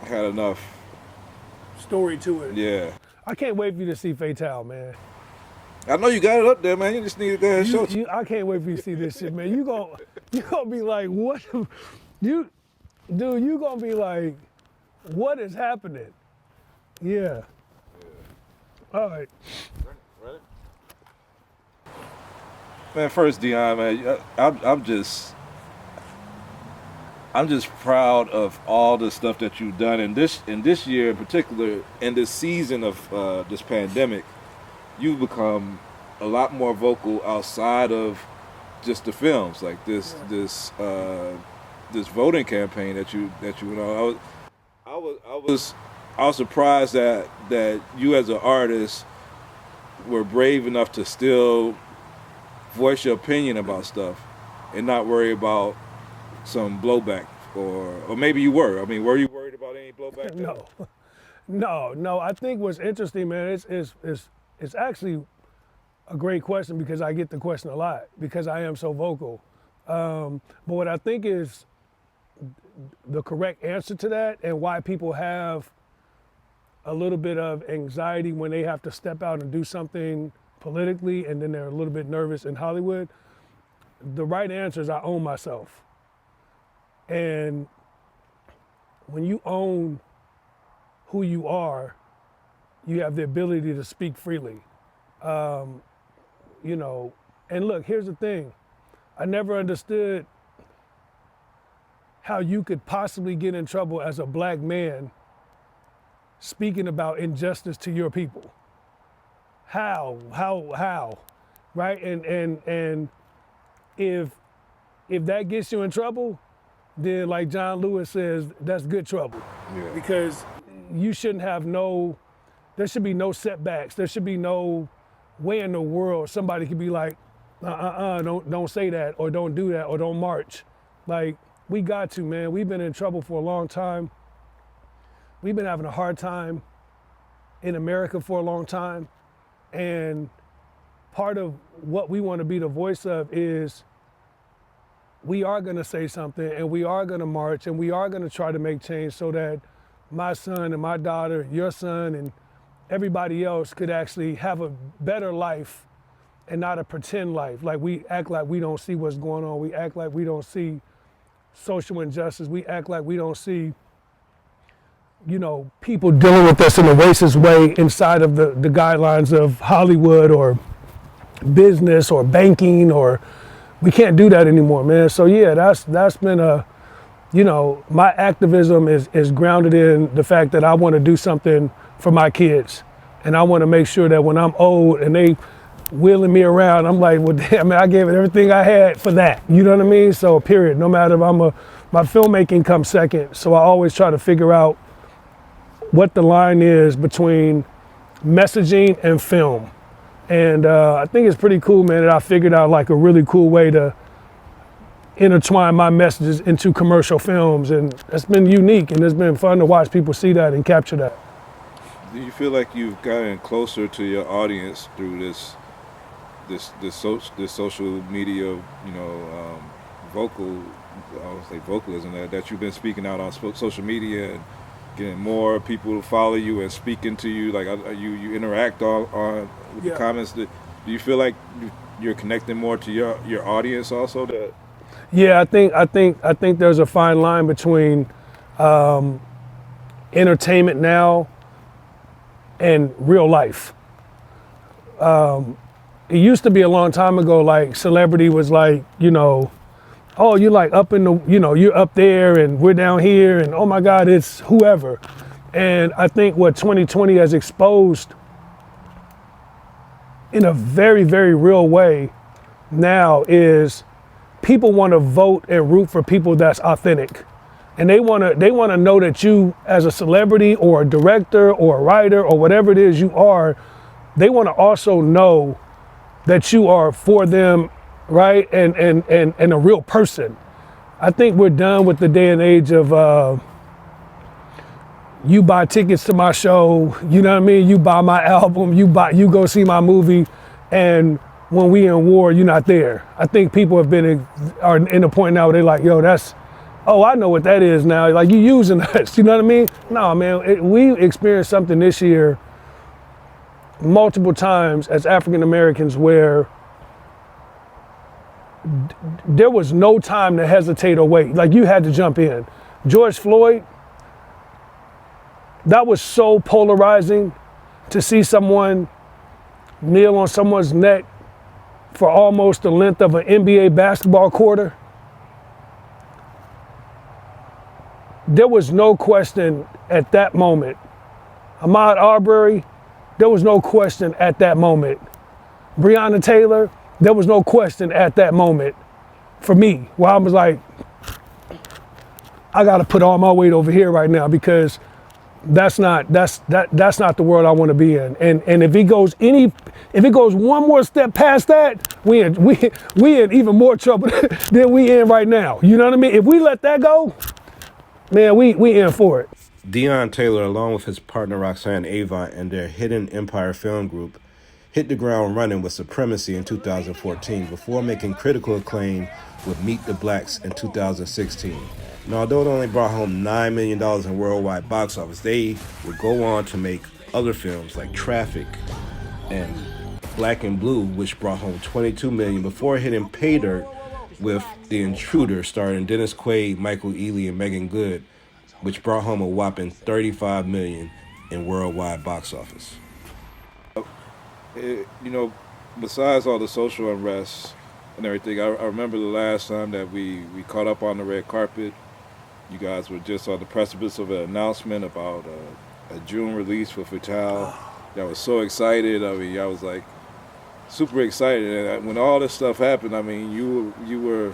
had enough story to it. Yeah. I can't wait for you to see Fatale, man. I know you got it up there, man. You just need to go ahead and show it. I can't wait for you to see this shit, man. You gonna be like, what? You gonna be like, what is happening? Yeah. All right. Ready? Man, first, Deon, man, I'm just proud of all the stuff that you've done in this year in particular, in this season of this pandemic. You've become a lot more vocal outside of just the films, like this voting campaign that you know. I was surprised that you as an artist were brave enough to still voice your opinion about stuff and not worry about some blowback, or maybe you were. I mean, were you worried about any blowback? No. I think what's interesting, man, it's actually a great question, because I get the question a lot because I am so vocal. But what I think is the correct answer to that, and why people have a little bit of anxiety when they have to step out and do something politically, and then they're a little bit nervous in Hollywood. The right answer is I own myself. And when you own who you are, you have the ability to speak freely. You know, and look, here's the thing. I never understood how you could possibly get in trouble as a black man speaking about injustice to your people. How, right? And if that gets you in trouble, then like John Lewis says, that's good trouble. Yeah. Because you shouldn't have there should be no setbacks. There should be no way in the world somebody could be like, don't say that, or don't do that, or don't march. Like, we got to, man. We've been in trouble for a long time. We've been having a hard time in America for a long time. And part of what we want to be the voice of is we are going to say something, and we are going to march, and we are going to try to make change so that my son and my daughter, your son, and everybody else could actually have a better life and not a pretend life. Like, we act like we don't see what's going on. We act like we don't see social injustice. We act like we don't see, you know, people dealing with us in a racist way inside of the guidelines of Hollywood or business or banking, or we can't do that anymore, man. So yeah, that's been you know, my activism is grounded in the fact that I want to do something for my kids. And I want to make sure that when I'm old and they wheeling me around, I'm like, well, damn, man, I gave it everything I had for that. You know what I mean? So period, no matter if my filmmaking comes second. So I always try to figure out what the line is between messaging and film. And I think it's pretty cool, man, that I figured out like a really cool way to intertwine my messages into commercial films. And it's been unique, and it's been fun to watch people see that and capture that. Do you feel like you've gotten closer to your audience through this social media, you know, I would say vocalism that you've been speaking out on social media, and getting more people to follow you and speaking to you, like you interact on with the comments? Do you feel like you're connecting more to your audience also? Yeah, I think there's a fine line between entertainment now and real life. It used to be a long time ago, like celebrity was like, you know, oh, you're like up in the, you know, you're up there and we're down here, and oh my God, it's whoever. And I think what 2020 has exposed in a very, very real way now is people want to vote and root for people that's authentic. And they want to know that you, as a celebrity or a director or a writer or whatever it is you are, they want to also know that you are for them, right? And a real person. I think we're done with the day and age of you buy tickets to my show, you know what I mean? You buy my album, you go see my movie, and when we in war, you're not there. I think people are in a point now where they're like, yo, oh, I know what that is now. Like, you using us, you know what I mean? No, man, we experienced something this year multiple times as African Americans where there was no time to hesitate or wait. Like, you had to jump in. George Floyd, that was so polarizing to see someone kneel on someone's neck for almost the length of an NBA basketball quarter. There was no question at that moment. Ahmaud Arbery, there was no question at that moment. Breonna Taylor, there was no question at that moment for me, where I was like, I gotta put all my weight over here right now, because that's not the world I want to be in. And if it goes one more step past that, we in even more trouble than we in right now. You know what I mean? If we let that go, man, we in for it. Deon Taylor, along with his partner Roxanne Avant and their Hidden Empire film group, hit the ground running with Supremacy in 2014 before making critical acclaim with Meet the Blacks in 2016. Now, although it only brought home $9 million in worldwide box office, they would go on to make other films like Traffic and Black and Blue, which brought home $22 million before hitting pay dirt with The Intruder, starring Dennis Quaid, Michael Ealy, and Megan Good, which brought home a whopping $35 million in worldwide box office. Besides all the social unrest and everything, I remember the last time that we caught up on the red carpet. You guys were just on the precipice of an announcement about a June release for Fatale. I was so excited. I mean, I was like super excited. And when all this stuff happened, I mean, you were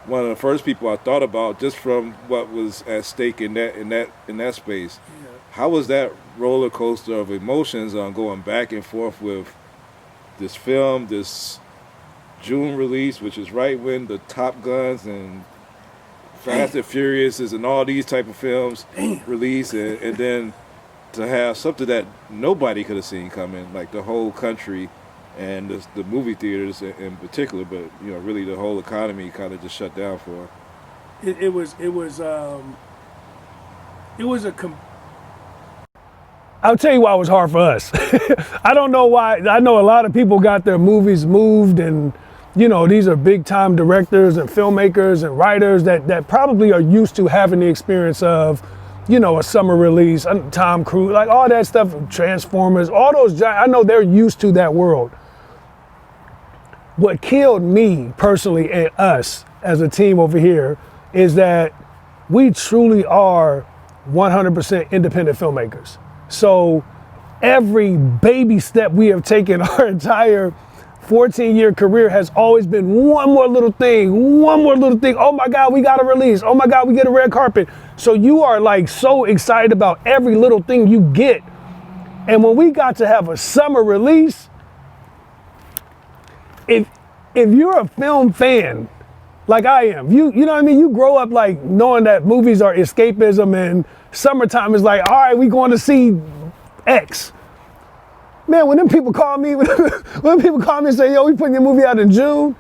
one of the first people I thought about, just from what was at stake in that space. Yeah. How was that roller coaster of emotions on going back and forth with this film, this June release, which is right when the Top Guns and Fast and Furious and all these type of films release, and then to have something that nobody could have seen coming, like the whole country and the movie theaters in particular, but really the whole economy kind of just shut down for. I'll tell you why it was hard for us. I don't know why. I know a lot of people got their movies moved, and these are big time directors and filmmakers and writers that probably are used to having the experience of, a summer release, Tom Cruise, like all that stuff, Transformers, all those, I know they're used to that world. What killed me personally and us as a team over here is that we truly are 100% independent filmmakers. So every baby step we have taken our entire 14-year career has always been one more little thing. Oh my God, we got a release. Oh my God, we get a red carpet. So you are like so excited about every little thing you get. And when we got to have a summer release, if you're a film fan, like I am, you know what I mean? You grow up like knowing that movies are escapism, and summertime is like, all right, we going to see X. Man, when people call me and say, yo, we putting your movie out in June,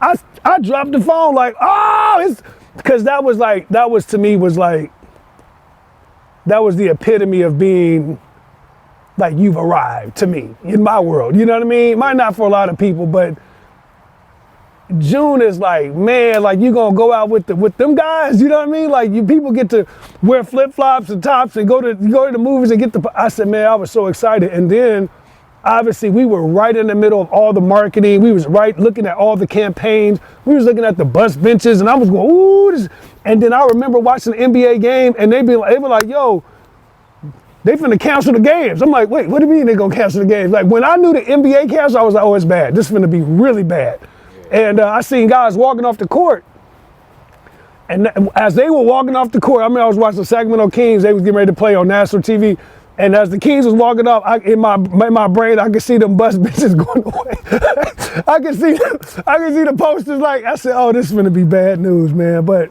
I dropped the phone like, it's because that was to me that was the epitome of being like, you've arrived to me in my world. You know what I mean? Might not for a lot of people, but June is like, man, like you gonna go out with them guys, you know what I mean? Like people get to wear flip-flops and tops and go to the movies and I said, man, I was so excited. And then obviously we were right in the middle of all the marketing. We was right looking at all the campaigns. We was looking at the bus benches, and I was going, ooh, and then I remember watching the NBA game, and they were like, yo, they finna cancel the games. I'm like, wait, what do you mean they gonna cancel the games? Like when I knew the NBA canceled, I was like, oh, it's bad. This is finna be really bad. And I seen guys walking off the court. And as they were walking off the court, I was watching the Sacramento Kings. They was getting ready to play on national TV. And as the Kings was walking off, in my brain, I could see them bus bitches going away. I could see the posters. Like I said, oh, this is gonna be bad news, man. But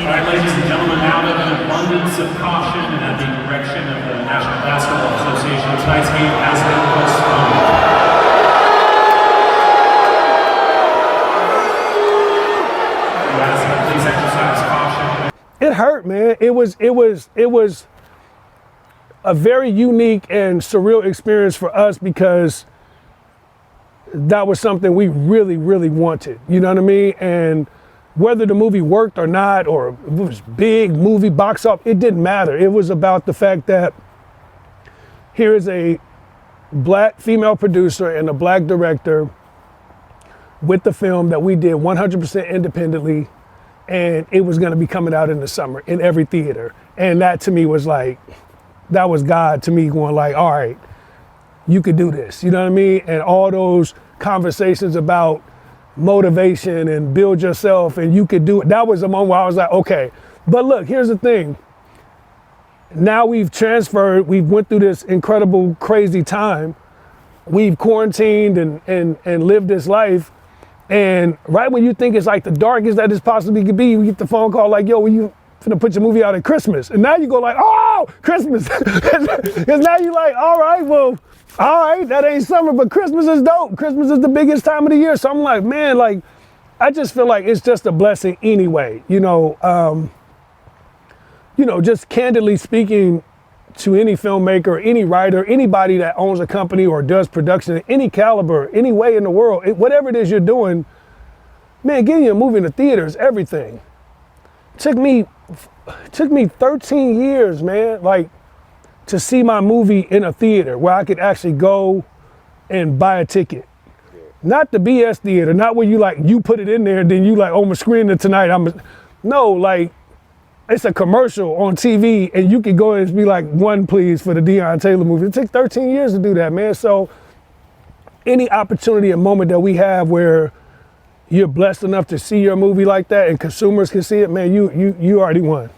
all right, ladies and gentlemen, out of an abundance of caution and at the direction of the National Basketball Association, tonight's game has been postponed. It hurt, man. It was a very unique and surreal experience for us because that was something we really, really wanted. You know what I mean? And whether the movie worked or not, or it was big movie box office, it didn't matter. It was about the fact that here is a black female producer and a black director with the film that we did 100% independently, and it was gonna be coming out in the summer in every theater. And that to me was like, that was God to me going like, all right, you could do this, you know what I mean? And all those conversations about motivation and build yourself and you could do it. That was the moment where I was like, okay. But look, here's the thing. Now we've transferred, we've went through this incredible, crazy time. We've quarantined and lived this life. And right when you think it's like the darkest that this possibly could be, you get the phone call like, yo, you finna put your movie out at Christmas. And now you go like, oh, Christmas. Because now you're like, all right, well, all right, that ain't summer, but Christmas is dope. Christmas is the biggest time of the year. So I'm like, man, like, I just feel like it's just a blessing anyway. Just candidly speaking to any filmmaker, any writer, anybody that owns a company or does production at any caliber, any way in the world, whatever it is you're doing, man, getting your movie in the theater is everything. Took me 13 years, man, like to see my movie in a theater where I could actually go and buy a ticket. Not the BS theater, not where you put it in there and then you like, oh, I'm screening it tonight. No, like it's a commercial on TV and you could go and be like, one please for the Deon Taylor movie. It took 13 years to do that, man. So any opportunity and moment that we have where you're blessed enough to see your movie like that and consumers can see it, man, you already won.